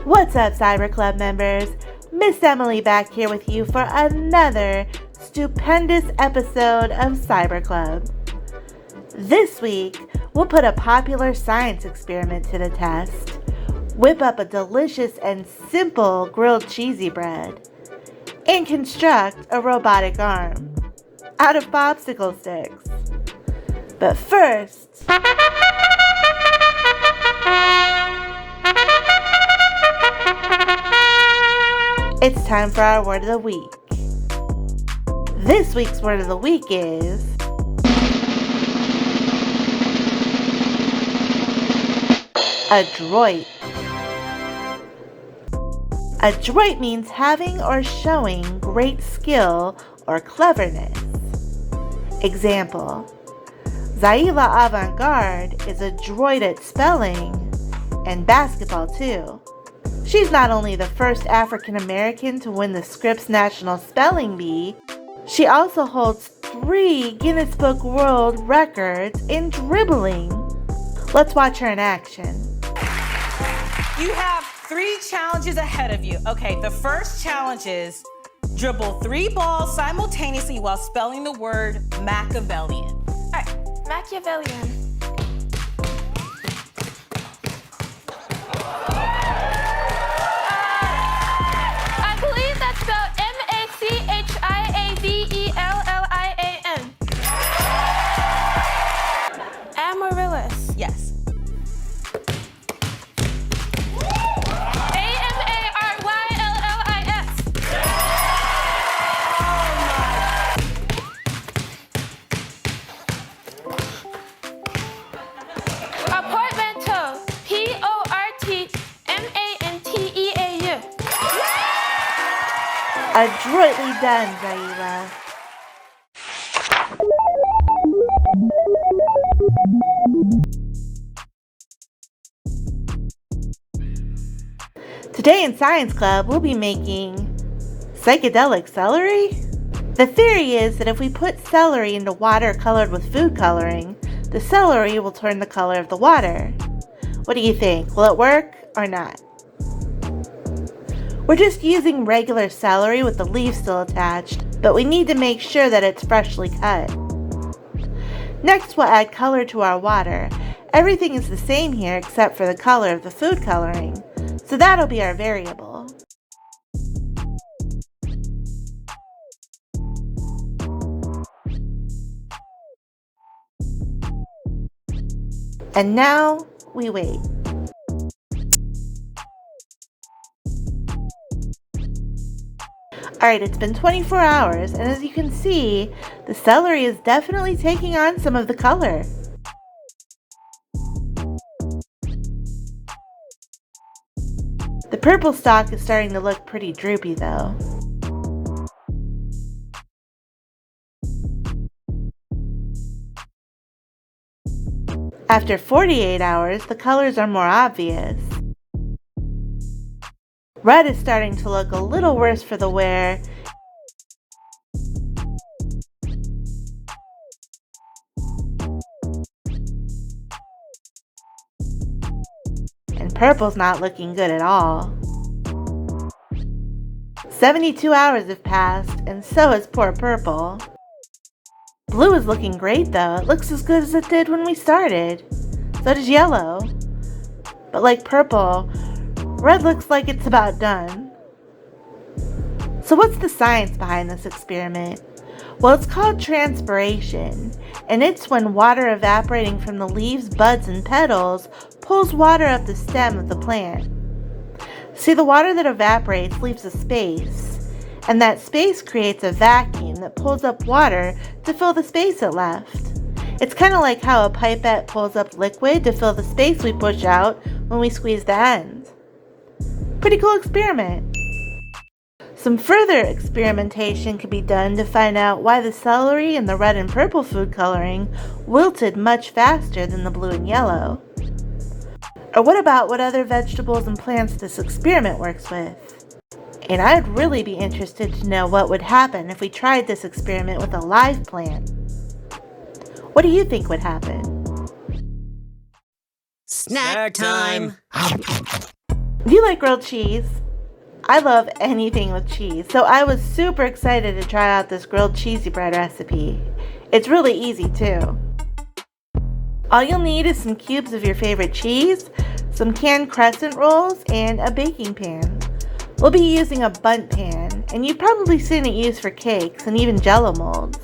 What's up, Cyber Club members? Miss Emily back here with you for another stupendous episode of Cyber Club. This week, we'll put a popular science experiment to the test, whip up a delicious and simple grilled cheesy bread, and construct a robotic arm out of popsicle sticks. But first, it's time for our word of the week. This week's word of the week is adroit. Adroit means having or showing great skill or cleverness. Example: Zaila Avant-Garde is adroit at spelling and basketball too. She's not only the first African American to win the Scripps National Spelling Bee, she also holds 3 Guinness Book World Records in dribbling. Let's watch her in action. You have 3 challenges ahead of you. Okay, the first challenge is dribble 3 balls simultaneously while spelling the word Machiavellian. All right, Machiavellian. I believe that's spelled Machiavellian. Amaryllis. Yes. Amaryllis. Portmanteau. Portmanteau. Adroitly done, Zaila. Today in Science Club, we'll be making psychedelic celery. The theory is that if we put celery into water colored with food coloring, the celery will turn the color of the water. What do you think? Will it work or not? We're just using regular celery with the leaves still attached, but we need to make sure that it's freshly cut. Next, we'll add color to our water. Everything is the same here except for the color of the food coloring, so that'll be our variable. And now, we wait. Alright, it's been 24 hours, and as you can see, the celery is definitely taking on some of the color. The purple stalk is starting to look pretty droopy though. After 48 hours, the colors are more obvious. Red is starting to look a little worse for the wear. And purple's not looking good at all. 72 hours have passed, and so has poor purple. Blue is looking great though. It looks as good as it did when we started. So does yellow. But like purple, red looks like it's about done. So what's the science behind this experiment? Well, it's called transpiration, and it's when water evaporating from the leaves, buds, and petals pulls water up the stem of the plant. See, the water that evaporates leaves a space, and that space creates a vacuum that pulls up water to fill the space it left. It's kind of like how a pipette pulls up liquid to fill the space we push out when we squeeze the end. Pretty cool experiment. Some further experimentation could be done to find out why the celery and the red and purple food coloring wilted much faster than the blue and yellow. Or what about what other vegetables and plants this experiment works with? And I'd really be interested to know what would happen if we tried this experiment with a live plant. What do you think would happen? Snack time! Do you like grilled cheese? I love anything with cheese, so I was super excited to try out this grilled cheesy bread recipe. It's really easy too. All you'll need is some cubes of your favorite cheese, some canned crescent rolls, and a baking pan. We'll be using a bundt pan, and you've probably seen it used for cakes and even jello molds.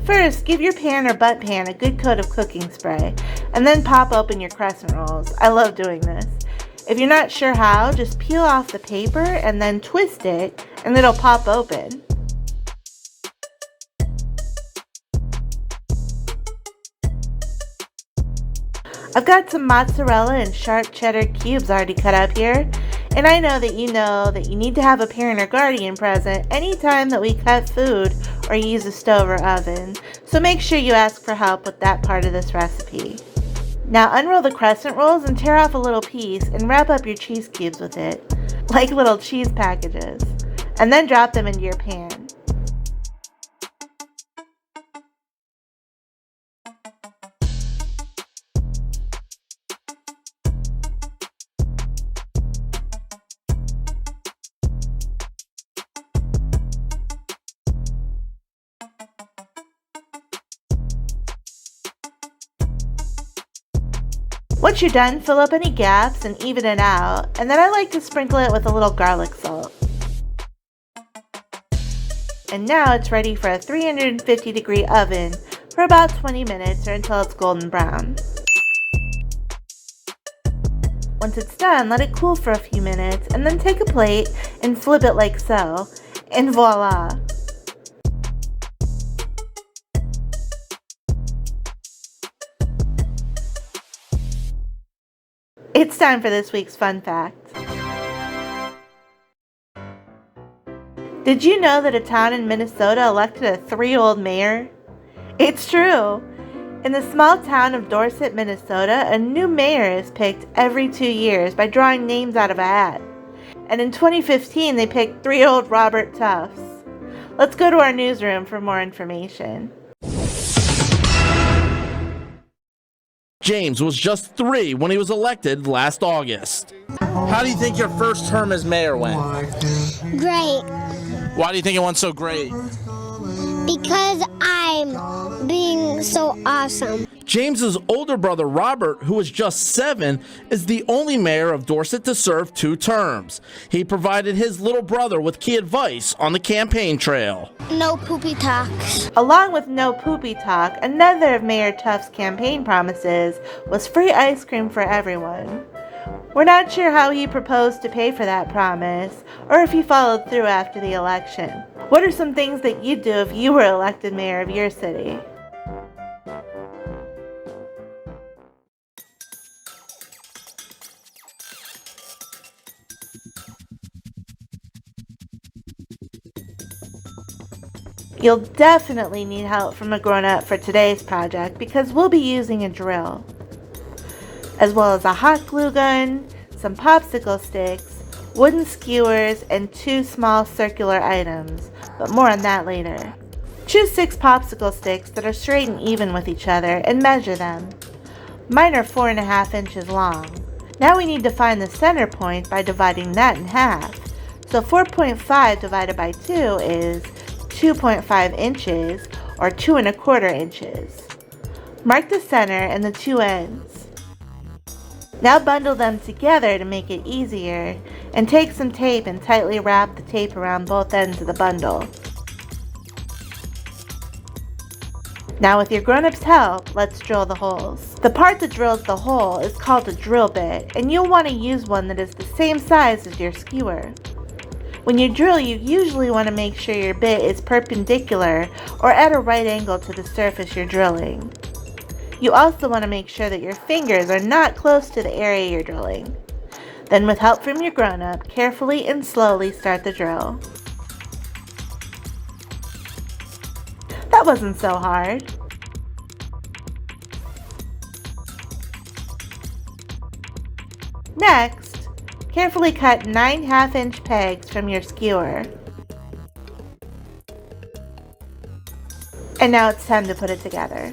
First, give your pan or bundt pan a good coat of cooking spray, and then pop open your crescent rolls. I love doing this. If you're not sure how, just peel off the paper and then twist it, and it'll pop open. I've got some mozzarella and sharp cheddar cubes already cut up here, and I know that you need to have a parent or guardian present anytime that we cut food or use a stove or oven, so make sure you ask for help with that part of this recipe. Now unroll the crescent rolls and tear off a little piece and wrap up your cheese cubes with it, like little cheese packages, and then drop them into your pan. Once you're done, fill up any gaps and even it out, and then I like to sprinkle it with a little garlic salt. And now it's ready for a 350-degree oven for about 20 minutes or until it's golden brown. Once it's done, let it cool for a few minutes and then take a plate and flip it like so, and voila! It's time for this week's fun fact. Did you know that a town in Minnesota elected a 3-year-old mayor? It's true! In the small town of Dorset, Minnesota, a new mayor is picked every 2 years by drawing names out of a hat. And in 2015, they picked 3-year-old Robert Tufts. Let's go to our newsroom for more information. James was just 3 when he was elected last August. How do you think your first term as mayor went? Great, Why do you think it went so great? because I'm being so awesome. James's older brother Robert, who was just 7, is the only mayor of Dorset to serve 2 terms. He provided his little brother with key advice on the campaign trail. No poopy talks. Along with no poopy talk, another of Mayor Tufts' campaign promises was free ice cream for everyone. We're not sure how he proposed to pay for that promise, or if he followed through after the election. What are some things that you'd do if you were elected mayor of your city? You'll definitely need help from a grown-up for today's project because we'll be using a drill, as well as a hot glue gun, some popsicle sticks, wooden skewers, and 2 small circular items, but more on that later. Choose 6 popsicle sticks that are straight and even with each other and measure them. Mine are 4.5 inches long. Now we need to find the center point by dividing that in half. So 4.5 divided by 2 is 2.5 inches, or 2.25 inches. Mark the center and the 2 ends. Now bundle them together to make it easier, and take some tape and tightly wrap the tape around both ends of the bundle. Now with your grown-up's help, let's drill the holes. The part that drills the hole is called a drill bit, and you'll want to use one that is the same size as your skewer. When you drill, you usually want to make sure your bit is perpendicular or at a right angle to the surface you're drilling. You also want to make sure that your fingers are not close to the area you're drilling. Then with help from your grown-up, carefully and slowly start the drill. That wasn't so hard. Next, carefully cut 9 half-inch pegs from your skewer. And now it's time to put it together.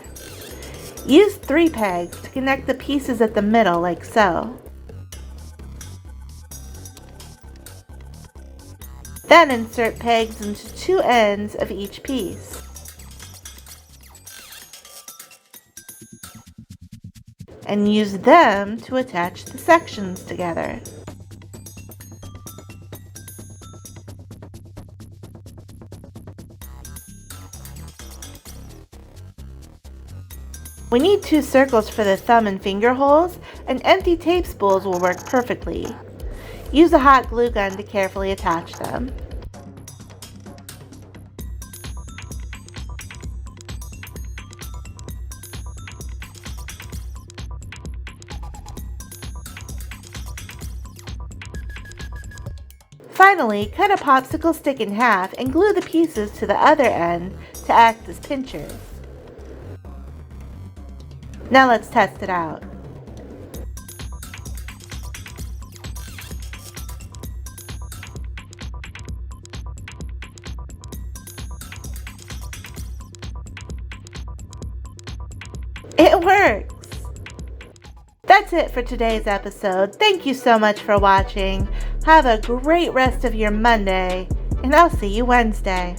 Use 3 pegs to connect the pieces at the middle like so. Then insert pegs into 2 ends of each piece. And use them to attach the sections together. We need 2 circles for the thumb and finger holes, and empty tape spools will work perfectly. Use a hot glue gun to carefully attach them. Finally, cut a popsicle stick in half and glue the pieces to the other end to act as pinchers. Now let's test it out. It works! That's it for today's episode. Thank you so much for watching. Have a great rest of your Monday, and I'll see you Wednesday.